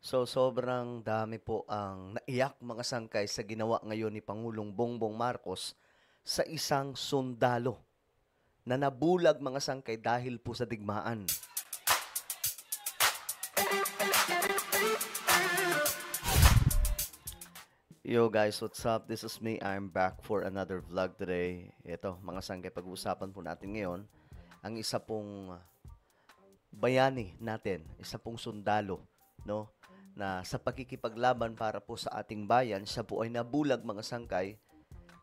So sobrang dami po ang naiyak mga sangkay sa ginawa ngayon ni Pangulong Bongbong Marcos sa isang sundalo na nabulag mga sangkay dahil po sa digmaan. Yo guys, what's up? This is me. I'm back for another vlog today. Ito, mga sangkay, pag-uusapan po natin ngayon ang isa pong bayani natin, isa pong sundalo, no? Na sa pagkikipaglaban para po sa ating bayan, siya po ay nabulag mga sangkay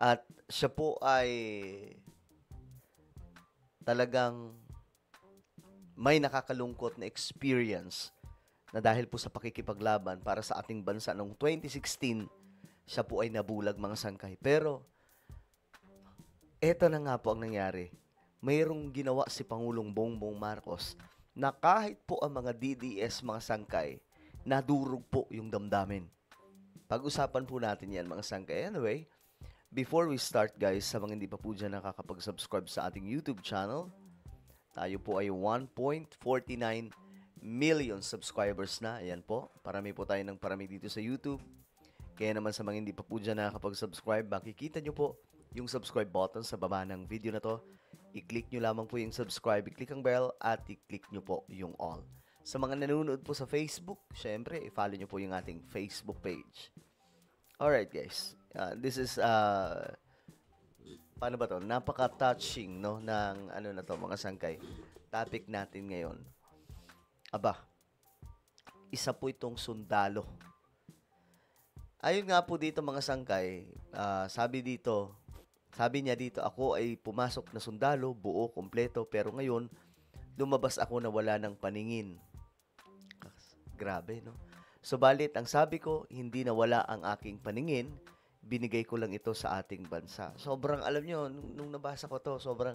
at siya po ay talagang may nakakalungkot na experience na dahil po sa pakikipaglaban para sa ating bansa noong 2016, siya po ay nabulag mga sangkay. Pero, eto na nga po ang nangyari. Mayroong ginawa si Pangulong Bongbong Marcos na kahit po ang mga DDS mga sangkay, nadurog po yung damdamin. Pag-usapan po natin yan mga sangkay. Anyway, before we start guys, sa mga hindi pa po dyan nakakapag-subscribe sa ating YouTube channel, tayo po ay 1.49 million subscribers na. Ayan po, parami po tayo ng parami dito sa YouTube. Kaya naman sa mga hindi pa po dyan nakakapag-subscribe, makikita nyo po yung subscribe button sa baba ng video na to. I-click nyo lamang po yung subscribe, i-click ang bell, at i-click nyo po yung all. Sa mga nanonood po sa Facebook, syempre, i-follow nyo po yung ating Facebook page. Alright guys, this is, paano ba to? Napaka-touching, no, ng ano na to, mga sangkay. Topic natin ngayon. Aba, isa po itong sundalo. Ayun nga po dito mga sangkay, sabi niya dito, ako ay pumasok na sundalo, buo, kompleto, pero ngayon, lumabas ako na wala ng paningin. Grabe, no? Subalit, ang sabi ko, hindi na wala ang aking paningin, binigay ko lang ito sa ating bansa. Sobrang, alam nyo, nung nabasa ko to, sobrang,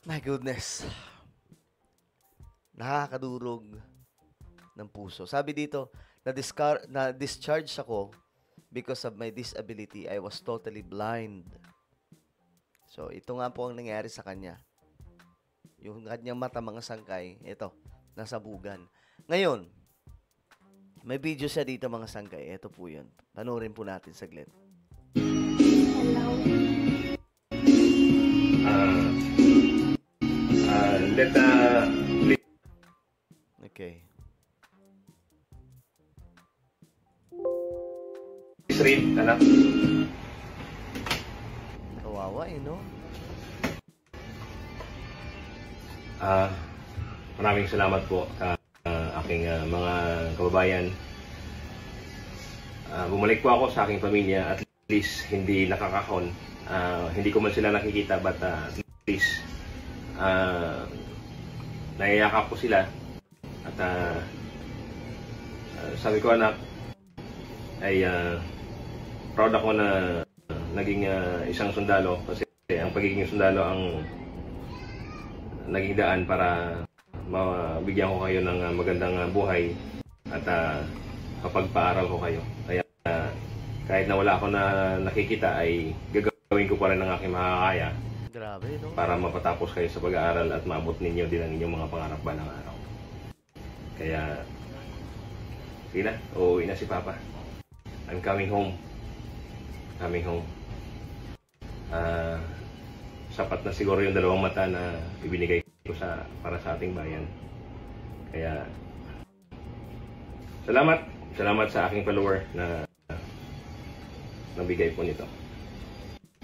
my goodness, nakakadurog ng puso. Sabi dito, na-discharge ako because of my disability. I was totally blind. So, ito nga po ang nangyari sa kanya. Yung kanyang mata mga sangkay, ito, nasabugan. Ngayon, may video siya dito mga sangkay. Ito po yun. Panoorin po natin saglit. Hello. Okay. Read, anak. Kawawa no? Maraming salamat po sa aking mga kababayan. Bumalik po ako sa aking pamilya, at least hindi nakakahon. Hindi ko man sila nakikita, but at least naiyakap ko sila. At sabi ko, anak, ay proud ako na naging isang sundalo, kasi ang pagiging sundalo ang naging daan para mabigyan ko kayo ng magandang buhay at kapagpaaral ko kayo. Kaya kahit na wala ako na nakikita, ay gagawin ko pa rin ang aking makakaya. Grabe, no? Para mapatapos kayo sa pag-aaral at maabot ninyo din ang inyong mga pangarap balang araw. Kaya sige na, uuwi na si Papa. I'm coming home. Coming home. Sapat na siguro yung dalawang mata na ibinigay ko para sa ating bayan. Kaya salamat sa aking follower na nabigay po nito.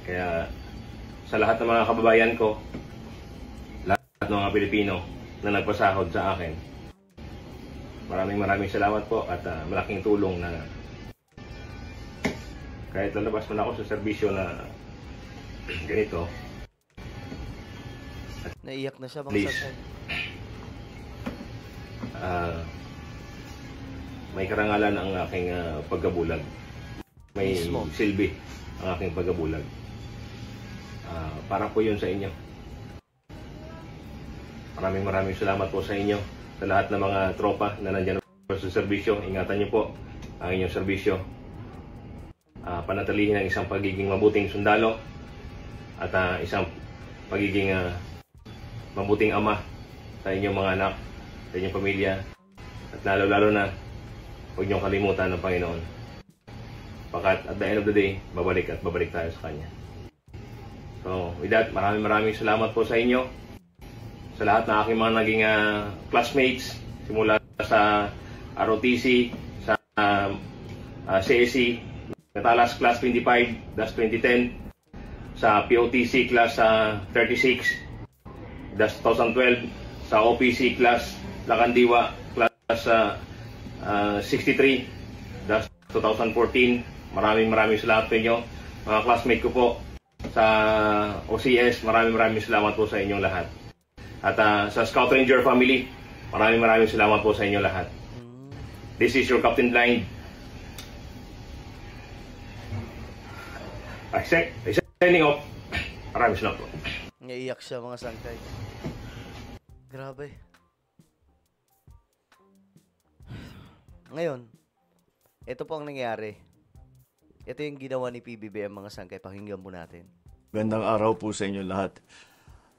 Kaya sa lahat ng mga kababayan ko, lahat ng mga Pilipino na nagpasahod sa akin, maraming salamat po, at malaking tulong na kahit lalabas man ako sa serbisyo na ganito. Naiyak na siya mga Please. sangkay. May karangalan ang aking pagkabulag. May Mismo. silbi ang aking pagkabulag. Para po yun sa inyo. Maraming salamat po sa inyo, sa lahat ng mga tropa na nandyan po sa serbisyo. Ingatan niyo po ang inyong serbisyo. Panatilihin ang isang pagiging mabuting sundalo at isang pagiging mabuting ama sa inyong mga anak, sa inyong pamilya, at lalo na huwag niyong kalimutan ng Panginoon. Pagkat at the end of the day, babalik at babalik tayo sa Kanya. So, with that, maraming salamat po sa inyo. Sa lahat ng aking mga naging classmates, simula sa ROTC, sa CSE, Metalas Class 25, das 2010, sa POTC Class 36, das 2012, sa OPC Class Lacandiwa, Class 63, das 2014. Maraming salamat po inyo. Mga classmate ko po sa OCS, maraming salamat po sa inyong lahat. At sa Scout Ranger family, maraming salamat po sa inyong lahat. This is your Captain Blind. Signing off. Maraming salamat po. Naiiyak siya mga sangkay. Grabe. Ngayon, ito po ang nangyari. Ito yung ginawa ni PBBM mga sangkay. Pakinggan po natin. Gandang araw po sa inyo lahat.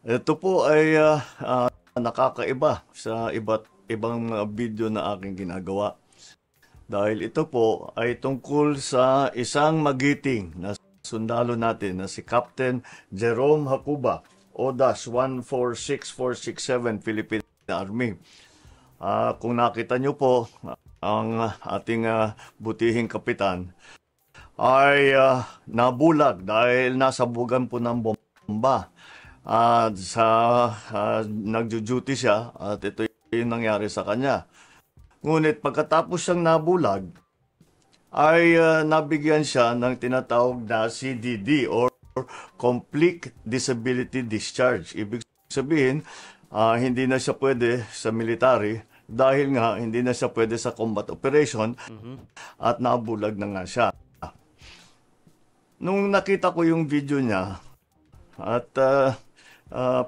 Ito po ay nakakaiba sa ibang video na aking ginagawa. Dahil ito po ay tungkol sa isang magiting na sundalo natin na si Captain Jerome Hacuba, ODAS 146467 Philippine Army. Kung nakita nyo po, ang ating butihing kapitan ay nabulag dahil nasabugan po ng bomba. Nagjo-duty siya at ito yung nangyari sa kanya. Ngunit pagkatapos siyang nabulag, ay nabigyan siya ng tinatawag na CDD or Complete Disability Discharge. Ibig sabihin, hindi na siya pwede sa military dahil nga hindi na siya pwede sa combat operation at nabulag na nga siya. Nung nakita ko yung video niya at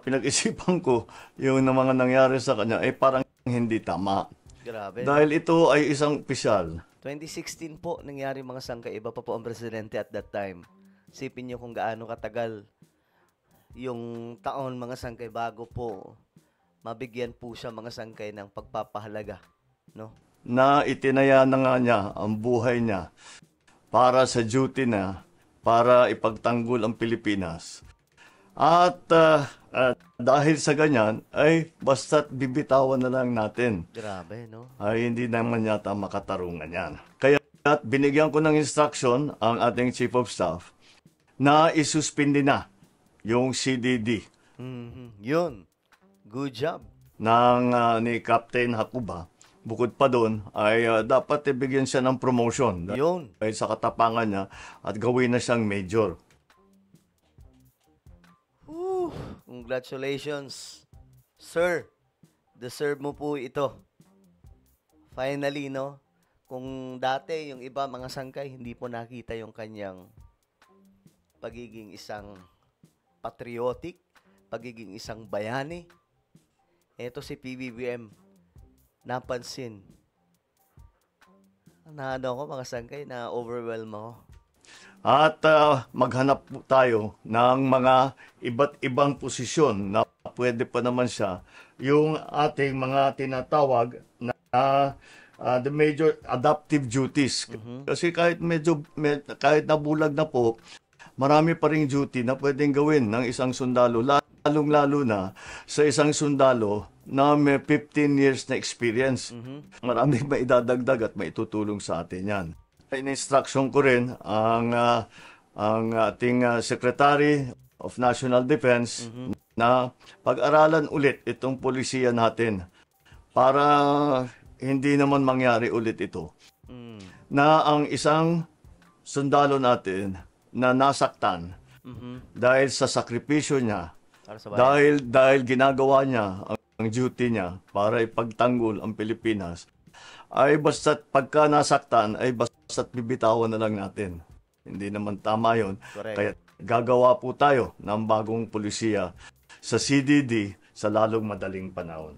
pinag-isipan ko yung mga nangyari sa kanya, ay parang hindi tama. Grabe. Dahil ito ay isang opisyal. 2016 po nangyari mga sangkay. Iba pa po ang presidente at that time. Sipin niyo kung gaano katagal yung taon mga sangkay bago po mabigyan po siya mga sangkay ng pagpapahalaga. No? Na itinaya na nga niya ang buhay niya para sa duty na para ipagtanggol ang Pilipinas. At dahil sa ganyan, ay basta't bibitawan na lang natin. Grabe, no? Ay hindi naman yata makatarungan yan. Kaya binigyan ko ng instruction ang ating Chief of Staff na isuspindi na yung CDD. Yun. Good job. Ni Captain Hacuba. Bukod pa doon, ay dapat ibigyan siya ng promotion. Yun. Dahil sa katapangan niya at gawin na siyang major. Congratulations, sir. Deserve mo po ito. Finally, no? Kung dati yung iba mga sangkay, hindi po nakita yung kanyang pagiging isang patriotic, pagiging isang bayani. Ito si PBBM, napansin. Naano ako mga sangkay, na-overwhelm ako. At maghanap po tayo ng mga iba't ibang posisyon na pwede pa naman siya. Yung ating mga tinatawag na the major adaptive duties. Kasi kahit kahit nabulag na po, marami pa ring duty na pwedeng gawin ng isang sundalo. Lalong-lalo na sa isang sundalo na may 15 years na experience. Maraming maidadagdag at maitutulong sa atin yan. In-instruction ko rin ang ating Secretary of National Defense na pag-aralan ulit itong polisiya natin para hindi naman mangyari ulit ito. Na ang isang sundalo natin na nasaktan dahil sa sakripisyo niya, dahil ginagawa niya ang duty niya para ipagtanggol ang Pilipinas, ay basta't pagka nasaktan, ay basta't bibitawan na lang natin. Hindi naman tama yun. Correct. Kaya gagawa po tayo ng bagong polisiya sa CDD sa lalong madaling panahon.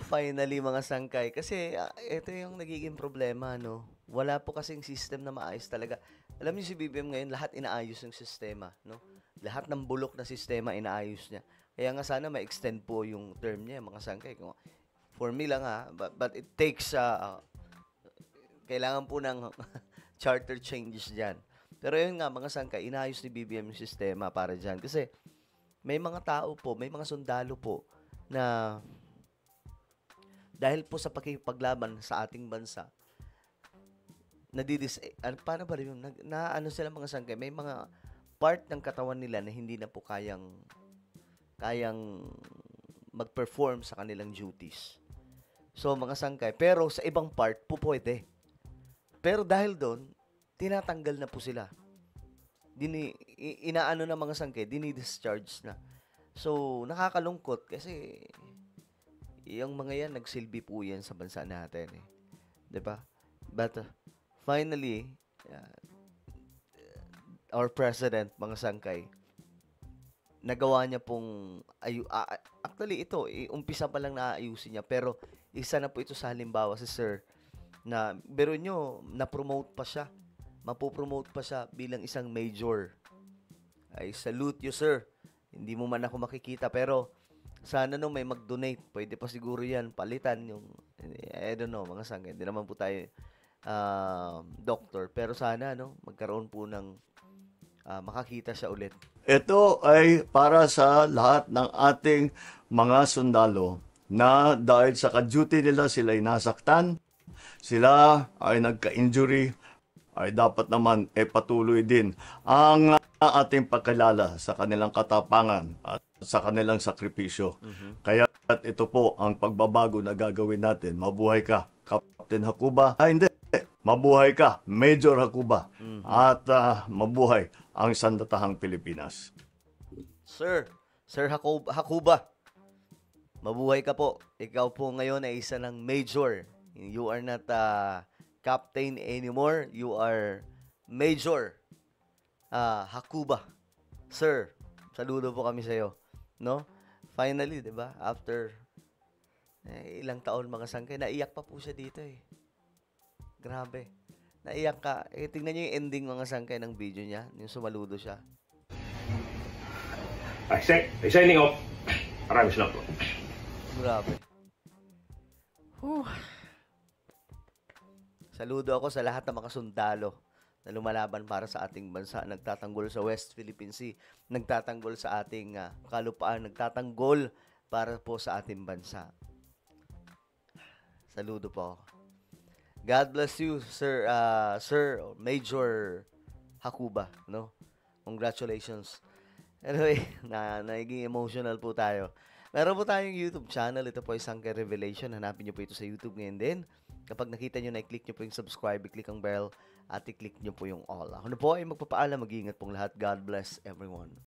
Finally mga sangkay. Kasi ito yung nagiging problema, no? Wala po kasing system na maayos talaga. Alam niyo si BBM ngayon, lahat inaayos yung sistema, no? Lahat ng bulok na sistema inaayos niya. Kaya nga sana ma-extend po yung term niya, mga sangkay. For me lang but it takes kailangan po ng charter changes dyan. Pero yun nga, mga sangkay, inayos ni BBM yung sistema para dyan. Kasi may mga tao po, may mga sundalo po na dahil po sa pakikipaglaban sa ating bansa, paano ba rin yun? Ano sila mga sangkay? May mga part ng katawan nila na hindi na po kayang mag-perform sa kanilang duties. So, mga sangkay. Pero sa ibang part, po pwede. Pero dahil doon, tinatanggal na po sila. Inaano na mga sangkay, dini-discharge na. So, nakakalungkot kasi yung mga yan, nagsilbi po yan sa bansa natin. Eh. 'Di ba? But, finally, our president, mga sangkay, nagawa niya pong, actually ito, umpisa pa lang naayusin niya, pero isa na po ito sa halimbawa si Sir, na, biro nyo, na-promote pa siya, mapopromote pa siya bilang isang major. I salute you, Sir. Hindi mo man ako makikita, pero sana may mag-donate. Pwede pa siguro yan, palitan yung, I don't know, mga sangkay. Hindi naman po tayo doctor, pero sana magkaroon po ng makakita siya ulit. Ito ay para sa lahat ng ating mga sundalo na dahil sa ka-duty nila sila ay nasaktan, sila ay nagka-injury, ay dapat naman patuloy din ang ating pagkilala sa kanilang katapangan at sa kanilang sakripisyo. Kaya ito po ang pagbabago na gagawin natin. Mabuhay ka, Captain Hakuba. Hindi. Mabuhay ka, Major Hakuba. At mabuhay ang Sandatahang Pilipinas. Sir Hakuba, mabuhay ka po. Ikaw po ngayon ay isa ng major. You are not captain anymore. You are Major Hakuba. Sir, saludo po kami sa iyo. No? Finally, 'di ba? After ilang taon mga sangkay, naiyak pa po siya dito eh. Grabe. Naiyak ka. Tingnan niyo yung ending mga sangkay ng video niya, yung sumaludo siya. Signing off. Maraming salamat po. Grabe. Saludo ako sa lahat ng mga sundalo na lumalaban para sa ating bansa, nagtatanggol sa West Philippine Sea, nagtatanggol sa ating kalupaan, nagtatanggol para po sa ating bansa. Saludo po ako. God bless you, Sir Major Hakuba, no? Congratulations. Anyway, naging emotional po tayo. Meron po tayong YouTube channel. Ito po ay Sangkay Revelation. Hanapin nyo po ito sa YouTube ngayon din. Kapag nakita nyo na, i-click nyo po yung subscribe, i-click ang bell, at i-click nyo po yung all. Ako na po ay magpapaalam. Mag-iingat pong lahat. God bless everyone.